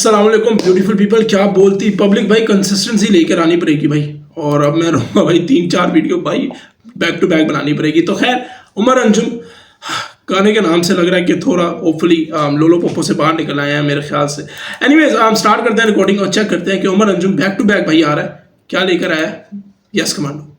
अस्सलाम वालेकुम beautiful people. क्या बोलती पब्लिक भाई, कंसिस्टेंसी लेकर आनी पड़ेगी भाई। और अब मैं रहूँगा भाई 3-4 वीडियो भाई बैक टू बैक बनानी पड़ेगी। तो खैर उमर अंजुम गाने के नाम से लग रहा है कि थोड़ा होपफुली लोलो पोपो से बाहर निकल आए हैं मेरे ख्याल से। एनीवेज स्टार्ट करते हैं रिकॉर्डिंग और चेक करते हैं कि Umar Anjum back to back भाई आ रहा है, क्या लेकर आया है। Yes commando.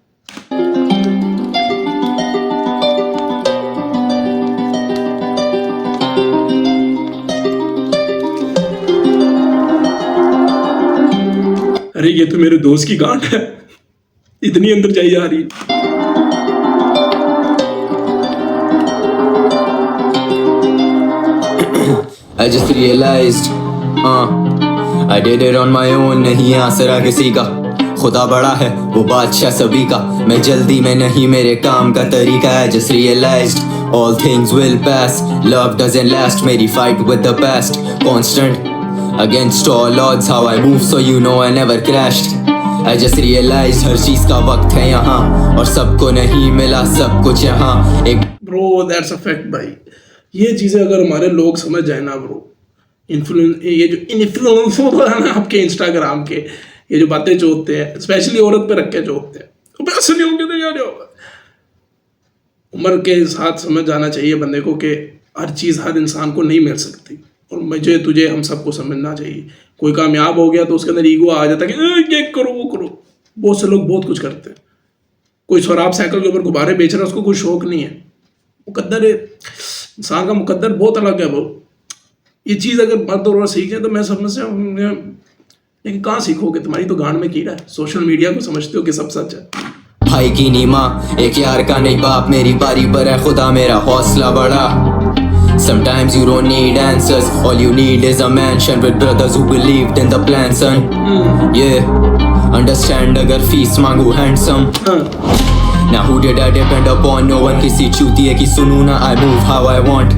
अरे ये तो मेरे दोस्त की गांठ है, इतनी अंदर जाई जा रही है। I just realized, I did it on my own, नहीं आसरा किसी का, खुदा बड़ा है वो बादशाह सभी का, मैं जल्दी में नहीं मेरे काम का तरीका है। Just realized, all things will pass, love doesn't last, मेरी fight with the past, constant against all odds, how I move so you know I never crashed. I just realized हर चीज का वक्त है यहाँ और सबको नहीं मिला सब कुछ यहाँ एक। Bro, that's a fact भाई। ये चीज़ें अगर हमारे लोग समझ जाए ना ब्रो, ये जो इन्फ्लुएंसर है ना आपके इंस्टाग्राम के, ये जो बातें जो होते हैं स्पेशली औरत पे रख के जो होते हैं, तो ऐसे नहीं होंगे तो क्या होगा। उम्र के साथ समझ जाना चाहिए बंदे को कि हर चीज़ हर इंसान को नहीं मिल सकती, और मुझे तुझे हम सबको समझना चाहिए। कोई कामयाब हो गया तो उसके अंदर ईगो आ जाता है कि ये करो वो करो। बहुत से लोग बहुत कुछ करते हैं। कोई शराब साइकिल के ऊपर गुब्बारे बेच रहा है, उसको कोई शौक नहीं है। मुकद्दर इंसान का मुकद्दर बहुत अलग है। वो ये चीज़ अगर मर्द और सीखें तो मैं समझता हूँ, लेकिन कहाँ सीखोगे, तुम्हारी तो गांड में कीड़ा है। सोशल मीडिया को समझते हो कि सब सच है। भाई की नी माँ एक यार का नहीं बाप, मेरी बारी पर है खुदा मेरा हौसला बड़ा। Sometimes you don't need answers, all you need is a mansion with brothers who believed in the plan, son. Yeah, understand अगर फीस मांगू handsome. Now who did I depend upon? No one किसी चूतिए की सुनू ना, I move how I want.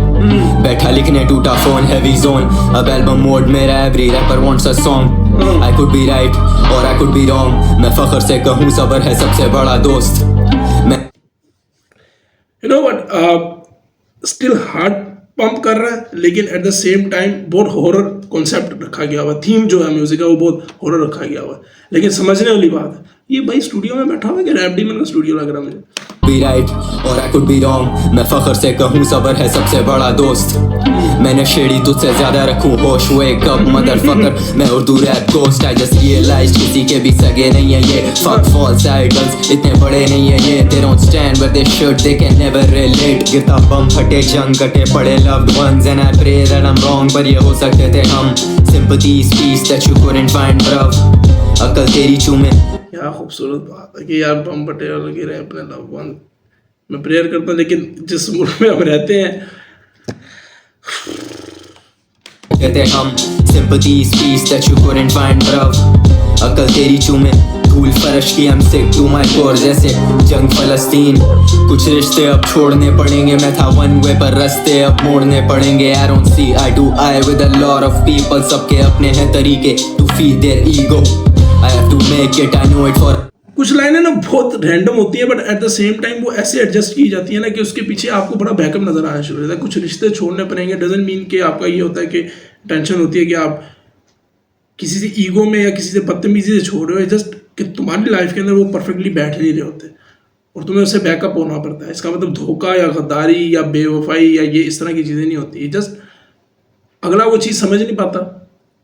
बैठा लिखने टूटा phone heavy zone, अब album mode मेरा every rapper wants a song. I could be right or I could be wrong, मैं फख्र से कहूँ सबर है सबसे बड़ा दोस्त। मैं You know what, still hard pump कर रहा है, लेकिन एट द सेम टाइम बहुत हॉरर कॉन्सेप्ट रखा गया हुआ। थीम जो है म्यूजिक का वो बहुत हॉरर रखा गया हुआ है। लेकिन समझने वाली बात है, ये भाई स्टूडियो में बैठा हुआ है कि रैप डीमन का स्टूडियो लग रहा है मुझे। be right or I could be wrong, मैं फख्र से कहूँ सबर है सबसे बड़ा दोस्त। मैंने शेड़ी तुझसे ज्यादा रखूँ होश, wake up motherfucker, मैं Urdu rap ghost. I just realized किसी के भी सगे नहीं है ये, fuck false idols इतने बड़े नहीं है ये, they don't stand where they should, they can never relate। गिरता बम फटे जंग कटे पड़े loved ones and I pray that I'm wrong, पर ये हो सकते थे हम। sympathy peace that you couldn't find bruv, अकल तेरी चूमे। क्या खूबसूरत बात है कि यार बम फटे और लगे रहे अपने लव वन। मैं प्रेयर करता हूँ, लेकिन जिस मुल्क में हम रहते हैं कहते हम sympathy peace that you couldn't find bruv, अकल तेरी चूमे धूल फर्श की I'm sick to my core, जैसे जंग फलस्तीन। कुछ रिश्ते अब छोड़ने पड़ेंगे, मैं था one way पर रास्ते अब मोड़ने पड़ेंगे। I don't see eye to eye with a lot of people, सबके अपने हैं तरीके to feed their ego, I have to make it, I know it for। कुछ लाइनें ना बहुत रैंडम होती है, but at the same time वो ऐसे एडजस्ट की जाती है ना कि उसके पीछे आपको बड़ा बैकअप नजर आना शुरू होता है। कुछ रिश्ते छोड़ने पड़ेंगे डजंट मीन कि आपका ये होता है कि टेंशन होती है कि आप किसी से ईगो में या किसी से बदतमीजी से छोड़ रहे हो, जस्ट कि तुम्हारी लाइफ के अंदर वो परफेक्टली बैठ नहीं रहे होते और तुम्हें उससे बैकअप होना पड़ता है। इसका मतलब धोखा या गद्दारी या बेवफाई या ये इस तरह की चीज़ें नहीं होती। जस्ट अगला वो चीज़ समझ नहीं पाता,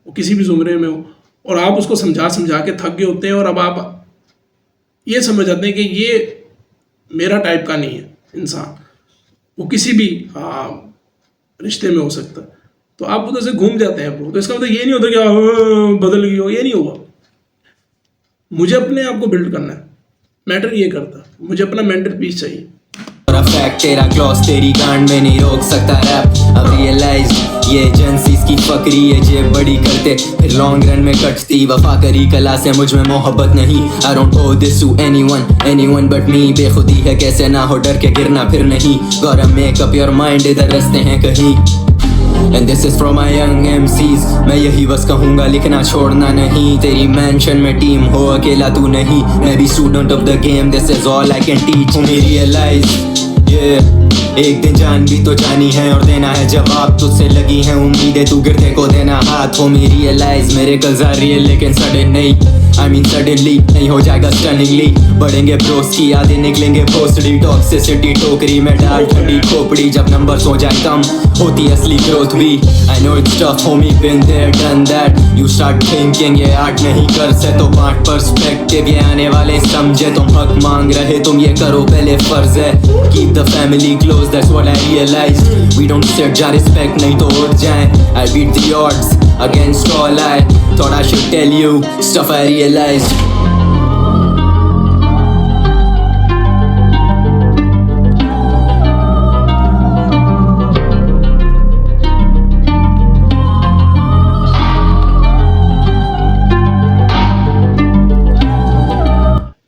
वो किसी भी जुमरे में हो, और आप उसको समझा समझा के थक गए होते हैं, और अब आप ये समझ जाते हैं कि ये मेरा टाइप का नहीं है इंसान, वो किसी भी रिश्ते में हो सकता है। तो आप उधर से घूम जाते हैं ब्रो। तो इसका मतलब ये नहीं होता कि बदल गई हो, ये नहीं होगा। मुझे अपने आप को बिल्ड करना है, मैटर ये करता, मुझे अपना मेंटल पीस चाहिए। फैक्ट तेरा क्लॉस तेरी गांड में नहीं रोक सकता रैप। अब रियलाइज ये एजेंसीज की फकरी है जेब बड़ी करते फिर लॉन्ग रन में कटती वफा करी कला से मुझ में मोहब्बत नहीं। I don't owe this to anyone but me, बेखुदी है कैसे ना हो डर के गिरना फिर नहीं। Gotta make up your mind, इधर रास्ते हैं कहीं। And this is from my young MCs, मैं यही बस कहूँगा लिखना छोड़ना नहीं। तेरी मैंशन में टीम हो अकेला तू नहीं, मैं भी student of the game, this is all I can teach me। Realize एक दिन जान भी तो जानी है और देना है जवाब, तुझसे लगी है उम्मीदें, तू गिरते को देना हाथ। हो मी रियलाइज मेरे कल्स आर रियल लेकिन सडन नहीं, I mean suddenly नहीं हो जाएगा स्टनिंगली। बढ़ेंगे ब्रोस की यादें निकलेंगे पोस्टली, टॉक्सिसिटी टोकरी में डाल ठंडी खोपड़ी। जब नंबर्स हो जाए कम होती असली ग्रोथ भी। I know it's tough homie been there done that, you start thinking ये आर्ट नहीं कर से तो बांट पर्सपेक्टिव, ये आने वाले समझे। तुम हक मांग रहे तुम ये करो पहले फर्ज है, keep the family close that's what I realized, we don't sit जा respect नहीं तो उठ जाए। I beat the odds against all I thought I should tell you stuff I realized.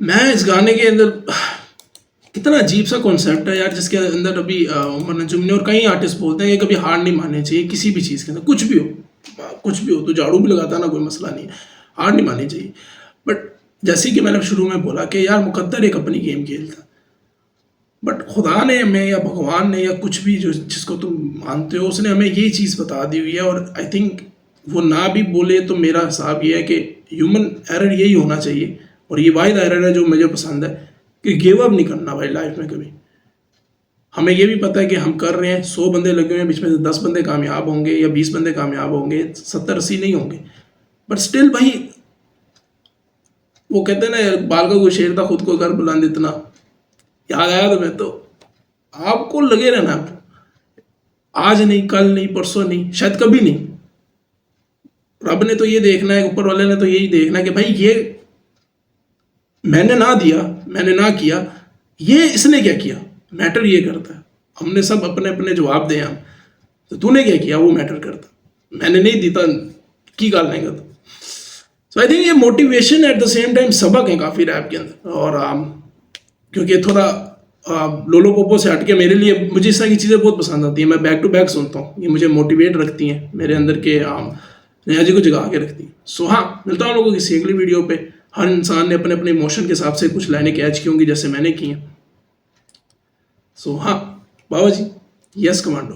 मैं इस गाने के अंदर कितना अजीब सा कॉन्सेप्ट है यार, जिसके अंदर अभी उमर नजूम ने और कई आर्टिस्ट बोलते हैं कि कभी हार नहीं माननी चाहिए किसी भी चीज़ के अंदर, कुछ भी हो तो झाड़ू भी लगाता ना कोई मसला नहीं है, हार नहीं माननी चाहिए। बट जैसे कि मैंने शुरू में बोला कि यार मुकद्दर एक अपनी गेम खेलता, बट खुदा ने हमें या भगवान ने या कुछ भी जो जिसको तुम मानते हो उसने हमें ये चीज़ बता दी हुई है। और आई थिंक वो ना भी बोले तो मेरा हिसाब ये है कि ह्यूमन एरर यही होना चाहिए, और ये वाहिद एरर है जो मुझे पसंद है कि गिव अप नहीं करना भाई लाइफ में कभी। हमें ये भी पता है कि हम कर रहे हैं, 100 बंदे लगे हुए हैं, बीच में से 10 बंदे कामयाब होंगे या 20 बंदे कामयाब होंगे, 70-80 नहीं होंगे, बट स्टिल भाई वो कहते हैं ना बाल का कोई शेर था खुद को कर बुलंद इतना, याद आया तुम्हें? तो आपको लगे रहना, आज नहीं कल नहीं परसों नहीं शायद कभी नहीं। रब ने तो ये देखना है, ऊपर वाले ने तो यही देखना है कि भाई ये मैंने ना दिया, मैंने ना किया, ये इसने क्या किया, मैटर ये करता है। हमने सब अपने अपने जवाब दे हम, तो तूने क्या किया वो मैटर करता, मैंने नहीं दीता की गाल नहीं करता। सो आई थिंक ये motivation at the same time सबक है काफ़ी रैप के अंदर। और क्योंकि थोड़ा लोलो पोपो से हट के मेरे लिए मुझे इस तरह की चीज़ें बहुत पसंद आती हैं, मैं बैक टू बैक सुनता हूँ, ये मुझे मोटिवेट रखती हैं, मेरे अंदर के नया जी को जगा के रखती हैं। सो हाँ, मिलता हूँ लोगों की किसी अगली वीडियो पे। हर इंसान ने अपने अपने इमोशन के हिसाब से कुछ लाइनें कैच की होंगी जैसे मैंने की हैं। सो हाँ बाबा जी, यस कमांडो।